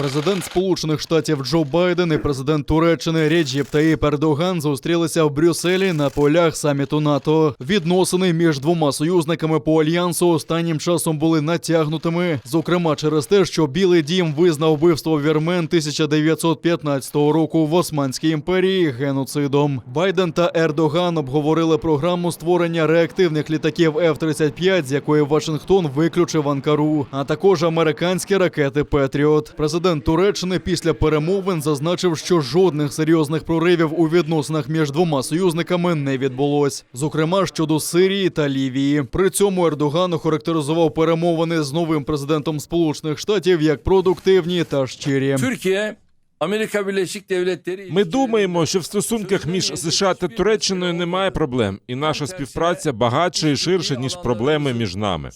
Президент Сполучених Штатів Джо Байден і президент Туреччини Реджеп Таїп Ердоган зустрілися в Брюсселі на полях саміту НАТО. Відносини між двома союзниками по альянсу останнім часом були натягнутими. Зокрема, через те, що Білий дім визнав вбивство вірмен 1915 року в Османській імперії геноцидом. Байден та Ердоган обговорили програму створення реактивних літаків F-35, з якої Вашингтон виключив Анкару, а також американські ракети «Петріот». Президент Туреччини після перемовин зазначив, що жодних серйозних проривів у відносинах між двома союзниками не відбулось. Зокрема, щодо Сирії та Лівії. При цьому Ердоган охарактеризував перемовини з новим президентом Сполучених Штатів як продуктивні та щирі. Ми думаємо, що в стосунках між США та Туреччиною немає проблем, і наша співпраця багатша і ширша, ніж проблеми між нами.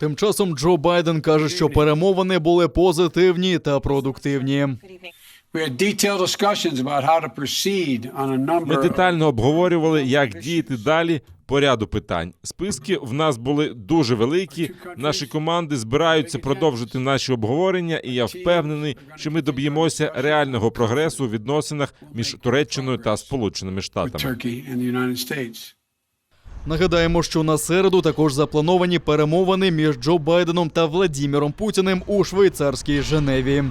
Тим часом Джо Байден каже, що перемовини були позитивні та продуктивні. Ми детально обговорювали, як діяти далі по ряду питань. Списки в нас були дуже великі, наші команди збираються продовжити наші обговорення, і я впевнений, що ми доб'ємося реального прогресу у відносинах між Туреччиною та Сполученими Штатами. Нагадаємо, що на середу також заплановані перемовини між Джо Байденом та Владіміром Путіним у швейцарській Женеві.